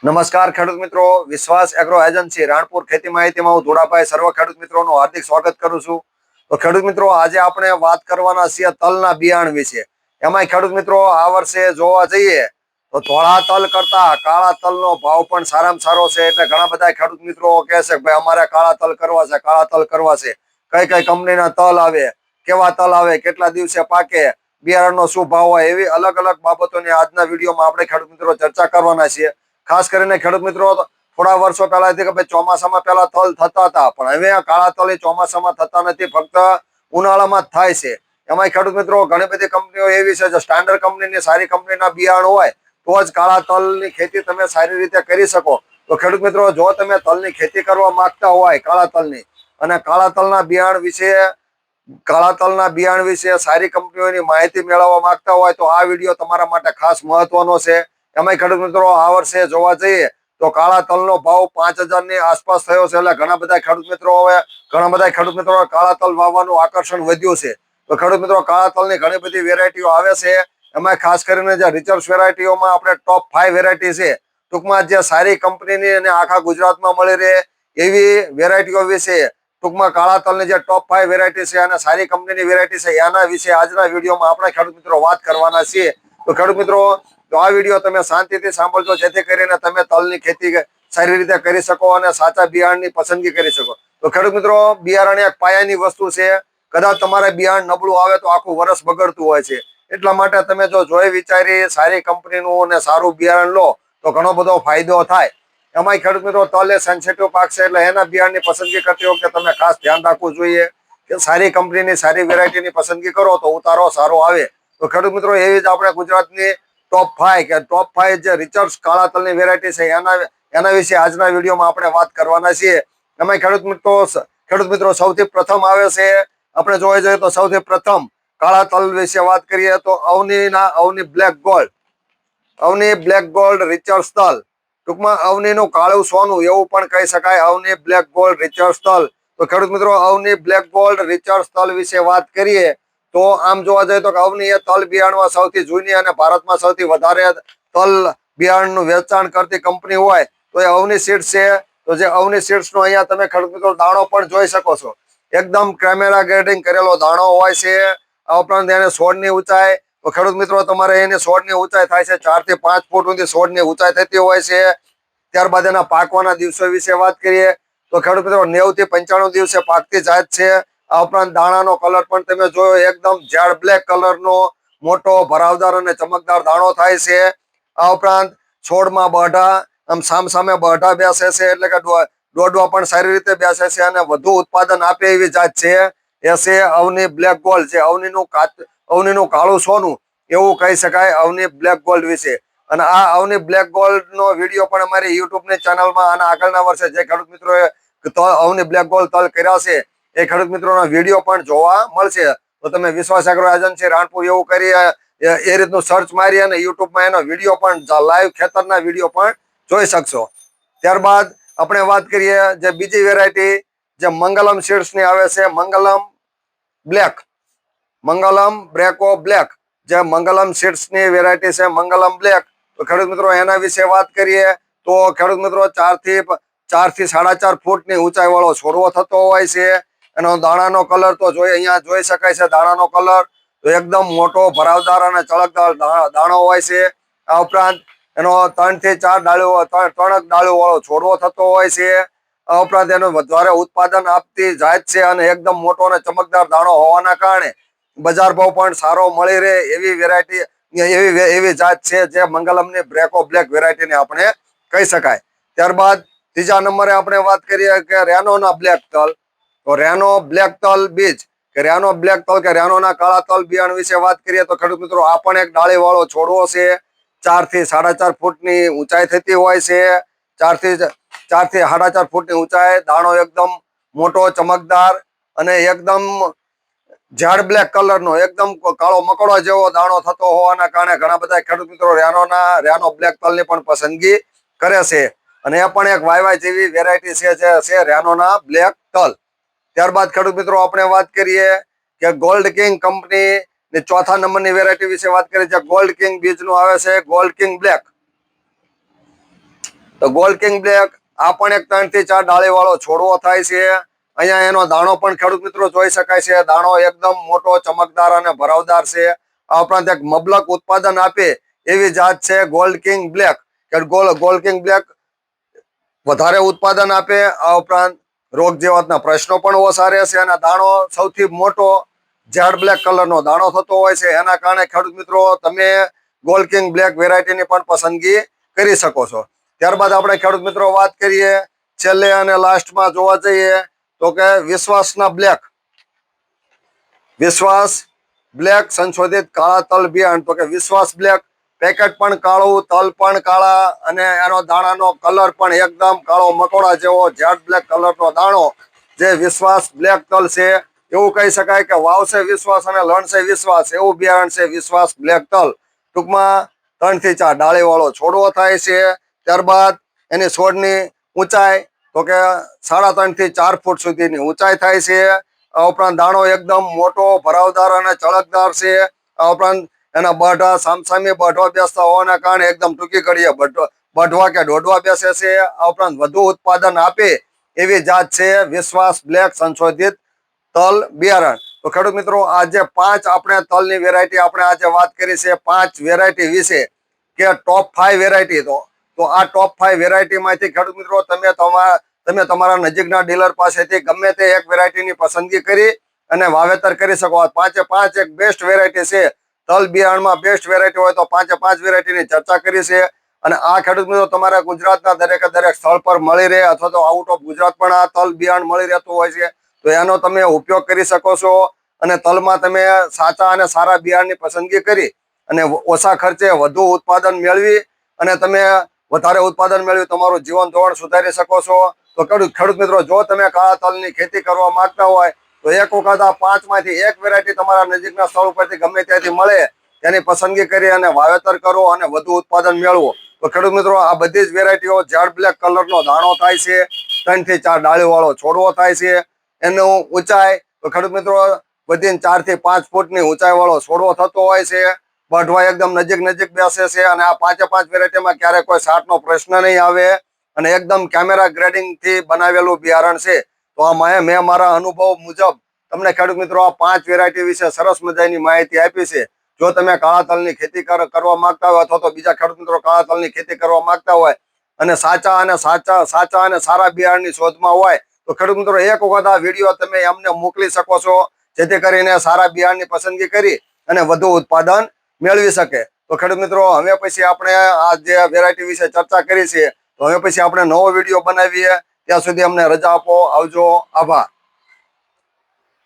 નમસ્કાર ખેડૂત મિત્રો, વિશ્વાસ એગ્રો એજન્સી રાણપુર ખેતી માહિતીમાં હું ધોળાભાઈ સર્વ ખેડૂત મિત્રોનું હાર્દિક સ્વાગત કરું છું. તો ખેડૂત મિત્રો, આજે આપણે વાત કરવાના છીએ તલના બિયારણ વિશે. એમાંય ખેડૂત મિત્રો, આ વર્ષે જોવા જઈએ તો ધોળા તલ કરતા કાળા તલનો ભાવ પણ સારામાં સારો છે. એટલે ઘણા બધા ખેડૂત મિત્રો કહે છે કે ભાઈ અમારે કાળા તલ કરવા છે, કાળા તલ કરવા છે. કઈ કઈ કંપનીના તલ આવે, કેવા તલ આવે, કેટલા દિવસે પાકે, બિયારણનો શું ભાવ હોય, એવી અલગ અલગ બાબતોની આજના વિડીયોમાં આપણે ખેડૂત મિત્રો ચર્ચા કરવાના છીએ. ખાસ કરીને ખેડૂત મિત્રો, થોડા વર્ષો પહેલાથી કે ભાઈ ચોમાસામાં પહેલા તલ થતા હતા, પણ હવે આ કાળા તલ ચોમાસામાં થતા નથી, ફક્ત ઉનાળામાં જ થાય છે. એમાં ખેડૂત મિત્રો, ઘણી બધી કંપનીઓ એવી છે જે સ્ટાન્ડર્ડ કંપનીની સારી કંપનીના બિયારણ હોય તો જ કાળા તલની ખેતી તમે સારી રીતે કરી શકો. તો ખેડૂત મિત્રો, જો તમે તલની ખેતી કરવા માંગતા હોય કાળા તલની, અને કાળા તલના બિયારણ વિશે સારી કંપનીઓની માહિતી મેળવવા માંગતા હોય તો આ વિડીયો તમારા માટે ખાસ મહત્વનો છે. એમાં ખેડૂત મિત્રો, આ વર્ષે જોવા જઈએ તો કાળા તલનો ભાવ 5,000 ની આસપાસ થયો છે. એટલે ઘણા બધા ખેડૂત મિત્રો કાળા તલ વાવવાનું આકર્ષણ વધ્યું છે. તો ખેડૂત મિત્રો, કાળા તલની ઘણી બધી વેરાયટીઓ આવે છે. એમાં ખાસ કરીને જે રિચર્સ વેરાયટીઓમાં આપણે ટોપ 5 વેરાયટી છે, ટૂંકમાં જે સારી કંપનીની અને આખા ગુજરાતમાં મળી રહે એવી વેરાયટીઓ વિશે, ટૂંકમાં કાળા તલની જે ટોપ 5 વેરાયટી છે અને સારી કંપનીની વેરાયટી છે એના વિશે આજના વિડીયોમાં આપણે ખેડૂત મિત્રો વાત કરવાના છીએ. તો ખેડૂત મિત્રો, તો આ વિડીયો તમે શાંતિથી સાંભળજો, જેથી કરીને તમે તલની ખેતી સારી રીતે કરી શકો અને સાચા બિયારણની પસંદગી કરી શકો. તો ખેડૂત મિત્રો, બિયારણ એક પાયાની વસ્તુ છે. કદાચ તમારે બિયારણ નબળું આવે તો આખું વર્ષ બગડતું હોય છે. એટલા માટે તમે જો જોઈ વિચારી સારી કંપનીનું અને સારું બિયારણ લો તો ઘણો બધો ફાયદો થાય. એમાંય ખેડૂત મિત્રો, તલ એ સેન્સિટિવ પાક છે, એટલે એના બિયારણની પસંદગી કરતી વખતે તમે ખાસ ધ્યાન રાખવું જોઈએ કે સારી કંપનીની સારી વેરાયટીની પસંદગી કરો તો ઉતારો સારો આવે. તો ખેડૂત મિત્રો, એવી જ આપણે ગુજરાતની ટોપ 5 જે રિચર્સ કાળા તલની વેરાયટી છે એના વિશે આજના વિડીયોમાં આપણે વાત કરવાના છીએ. એમાં ખેડૂત મિત્રો સૌથી પ્રથમ આવે છે, આપણે જોવા જઈએ તો સૌથી પ્રથમ કાળા તલ વિશે વાત કરીએ તો અવની બ્લેક ગોલ્ડ રિચર્સ તલ, ટૂંકમાં અવનીનું કાળું સોનું એવું પણ કહી શકાય. અવની બ્લેક ગોલ્ડ રિચર્સ તલ. તો ખેડૂત મિત્રો, અવની બ્લેક ગોલ્ડ રિચર્સ તલ વિશે વાત કરીએ તો આમ જોવા જઈએ તો અવની એ તલ બિયારણમાં સૌથી જૂની અને ભારતમાં સૌથી વધારે તલ બિયારણનું વેચાણ કરતી કંપની હોય તો એ અવની સીડ્સ છે. તો જે અવની સીડ્સ નો અહીંયા તમે ખેડૂત મિત્રો દાણો પણ જોઈ શકો છો. એકદમ કેમેરા ગ્રેડિંગ કરેલો દાણો હોય છે. આ ઉપરાંત એને છોડની ઊંચાઈ, તો ખેડૂત મિત્રો તમારે એની છોડની ઊંચાઈ થાય છે 4 થી 5 ફૂટ સુધી છોડની ઊંચાઈ થતી હોય છે. ત્યારબાદ એના પાકવાના દિવસો વિશે વાત કરીએ તો ખેડૂત મિત્રો 90 થી 95 દિવસે પાકતી જાત છે. આ ઉપરાંત દાણાનો કલર પણ તમે જોયો, એકદમ જેડ બ્લેક કલરનો મોટો ભરાવદાર અને ચમકદાર દાણો થાય છે. આ ઉપરાંત છોડમાં બઢા આમ સામસામે બઢા બેસે છે, એટલે કે દોડવા પણ સારી રીતે બેસે છે અને વધુ ઉત્પાદન આપે એવી જાત છે. એ છે અવની બ્લેક ગોલ્ડ. છે અવનીનું કાળું સોનું એવું કહી શકાય અવની બ્લેક ગોલ્ડ વિશે. અને આ અવની બ્લેક ગોલ્ડ નો વિડીયો પણ અમારી યુટ્યુબની ચેનલમાં અને આગળના વર્ષે જે ખેડૂત મિત્રોએ અવની બ્લેક ગોલ્ડ તલ કર્યા છે એ ખેડૂત મિત્રોનો વિડીયો પણ જોવા મળશે. તો તમે વિશ્વાસ એગ્રો એજન્સી રાણપુર એવું કરી એ રીતનું સર્ચ મારી અને યુટ્યુબમાં એનો વિડીયો પણ લાઈવ ખેતરના વિડીયો પણ જોઈ શકશો. ત્યારબાદ આપણે વાત કરીએ જે બીજી વેરાયટી જે મંગલમ સીડ્સ ની આવે છે, મંગલમ બ્રેકો બ્લેક. જે મંગલમ સીડ્સ ની વેરાયટી છે મંગલમ બ્લેક. તો ખેડૂત મિત્રો એના વિશે વાત કરીએ તો ખેડૂત મિત્રો 4 થી 4.5 ફૂટની ઊંચાઈ વાળો છોડવો થતો હોય છે. એનો દાણાનો કલર તો અહીંયા જોઈ શકાય છે. દાણાનો કલર તો એકદમ મોટો ભરાવદાર અને ચળકદાર દાણો હોય છે. આ ઉપરાંત એનો 3 થી 4 ડાળીઓ વાળો છોડવો થતો હોય છે. આ ઉપરાંત એનું વધારે ઉત્પાદન આપતી જાત છે અને એકદમ મોટો અને ચમકદાર દાણો હોવાના કારણે બજાર ભાવ પણ સારો મળી રહે એવી વેરાયટી એવી જાત છે જે મંગલમની બ્રેકો બ્લેક વેરાયટીને આપણે કહી શકાય. ત્યારબાદ ત્રીજા નંબરે આપણે વાત કરીએ કે રેનોના બ્લેક તલ. તો રેનો બ્લેક તલ બીજ કે રેનોના કાળા તલ બિયારણ વિશે વાત કરીએ તો ખેડૂત મિત્રો આ પણ એક ડાળી વાળો છોડવો છે. 4 થી 4.5 ફૂટની ઊંચાઈ થતી હોય છે. 4 થી 4.5 ફૂટની ઊંચાઈ. દાણો એકદમ મોટો, ચમકદાર અને એકદમ ઝાડ બ્લેક કલરનો, એકદમ કાળો મકોડો જેવો દાણો થતો હોવાના કારણે ઘણા બધા ખેડૂત મિત્રો રેનો બ્લેક તલની પણ પસંદગી કરે છે. અને એ પણ એક વાયવાય જેવી વેરાયટી છે જે છે રેનોના બ્લેક તલ. ત્યારબાદ ખેડૂત મિત્રો આપણે વાત કરીએ કે ગોલ્ડ કિંગ કંપની ની ચોથા નંબરની વેરાયટી વિશે વાત કરીએ. જે ગોલ્ડ કિંગ બીજનું આવે છે, ગોલ્ડ કિંગ બ્લેક. તો ગોલ્ડ કિંગ બ્લેક આ પણ એક 3 થી 4 ડાળી વાળો છોડવો થાય છે. અહીંયા એનો દાણો પણ ખેડૂત મિત્રો જોઈ શકાય છે. દાણો એકદમ મોટો, ચમકદાર અને ભરાવદાર છે. આ ઉપરાંત એક મબલક ઉત્પાદન આપે એવી જાત છે gold king black. Gold king black વધારે ઉત્પાદન આપે. આ ઉપરાંત રોગ જીવાતના પ્રશ્નો પણ ઓછા રહેશે અને દાણો સૌથી મોટો જેડ બ્લેક કલરનો દાણો થતો હોય છે. એના કારણે ખેડૂત મિત્રો તમે ગોલ્ડ કિંગ બ્લેક વેરાયટીની પણ પસંદગી કરી શકો છો. ત્યારબાદ આપણે ખેડૂત મિત્રો વાત કરીએ છેલ્લે અને લાસ્ટમાં જોવા જઈએ તો કે વિશ્વાસના બ્લેક. વિશ્વાસ બ્લેક સંશોધિત કાળા તલ બિયારણ. તો કે વિશ્વાસ બ્લેક પેકેટ પણ કાળું, તલ પણ કાળા અને એનો દાણાનો કલર પણ એકદમ કાળો મકોડા જેવો જેડ બ્લેક કલરનો દાણો જે વિશ્વાસ બ્લેક તલ છે. એવું કહી શકાય કે વાવશે વિશ્વાસ અને લણશે વિશ્વાસ એવું બિયારણ છે વિશ્વાસ બ્લેક તલ. ટૂંકમાં 3 થી 4 ડાળી વાળો છોડવો થાય છે. ત્યારબાદ એની છોડની ઊંચાઈ તો કે 3.5 થી 4 ફૂટ સુધીની ઊંચાઈ થાય છે. આ ઉપરાંત દાણો એકદમ મોટો, ભરાવદાર અને ચળકદાર છે. આ ઉપરાંત એના બઢા સામસામે બઢવા બેસતા હોવાના કારણે એકદમ ટૂંકી કડીએ બઢવા કે દોડવા બેસે છે. આ ઉપરાંત વધુ ઉત્પાદન આપે એવી જાત છે વિશ્વાસ બ્લેક સંશોધિત તલ બિયારણ. તો ખેડૂત મિત્રો આજે 5 આપણે તલની વેરાયટી આપણે આજે વાત કરી છે. 5 વેરાયટી વિશે કે ટોપ 5 વેરાયટી. તો આ ટોપ 5 વેરાયટીમાંથી ખેડૂત મિત્રો તમે તમારા નજીકના ડીલર પાસેથી ગમે તે એક વેરાયટીની પસંદગી કરી અને વાવેતર કરી શકો. 5 એક બેસ્ટ વેરાયટી છે. તલ બિયારણમાં બેસ્ટ વેરાયટી હોય તો 5 વેરાયટીની ચર્ચા કરી છે. અને આ ખેડૂત મિત્રો તમારે ગુજરાતના દરેક સ્થળ પર મળી રહે અથવા તો આઉટ ઓફ ગુજરાત પણ આ તલ બિયારણ મળી રહેતું હોય છે. તો એનો તમે ઉપયોગ કરી શકો છો અને તલમાં તમે સાચા અને સારા બિયારણની પસંદગી કરી અને ઓછા ખર્ચે વધુ ઉત્પાદન મેળવી અને તમે વધારે ઉત્પાદન મેળવી તમારું જીવન ધોરણ સુધારી શકો છો. તો ખેડૂત મિત્રો જો તમે કાળા તલની ખેતી કરવા માંગતા હોય તો એક વખત આ 5માંથી એક વેરાયટી તમારા નજીકના સ્થળ ઉપરથી ગમે ત્યાંથી મળે તેની પસંદગી કરી અને વાવેતર કરો અને વધુ ઉત્પાદન મેળવો. તો ખેડૂત મિત્રો આ બધી જ વેરાયટીઓ જેડ બ્લેક કલરનો દાણો થાય છે. 3 થી 4 ડાળી વાળો છોડવો થાય છે. એનું ઊંચાઈ તો ખેડૂત મિત્રો બધી 4 થી 5 ફૂટની ઊંચાઈ વાળો છોડવો થતો હોય છે. બઢવા એકદમ નજીક બેસે છે અને આ 5 વેરાયટીમાં ક્યારેય કોઈ સાટનો પ્રશ્ન નહીં આવે અને એકદમ કેમેરા ગ્રેડિંગ થી બનાવેલું બિયારણ છે. તો આ મેં મારા અનુભવ મુજબ તમને ખેડૂત મિત્રો આ 5 વેરાયટી વિશે સરસ મજાની માહિતી આપી છે. જો તમે કાળા તલની ખેતી કરવા માંગતા હોય અથવા તો બીજા ખેડૂત મિત્રો કાળા તલની ખેતી કરવા માંગતા હોય અને સાચા અને સારા બિયારણની શોધમાં હોય તો ખેડૂત મિત્રો એક વખત આ વિડીયો તમે અમને મોકલી શકો છો જેથી કરીને સારા બિયારણની પસંદગી કરી અને વધુ ઉત્પાદન મેળવી શકે. તો ખેડૂત મિત્રો હવે પછી આપણે આ જે વેરાયટી વિશે ચર્ચા કરી છે તો હવે પછી આપણે નવો વિડીયો બનાવીએ. ત્યાં સુધી અમને રજા આપો. આવજો. આભાર.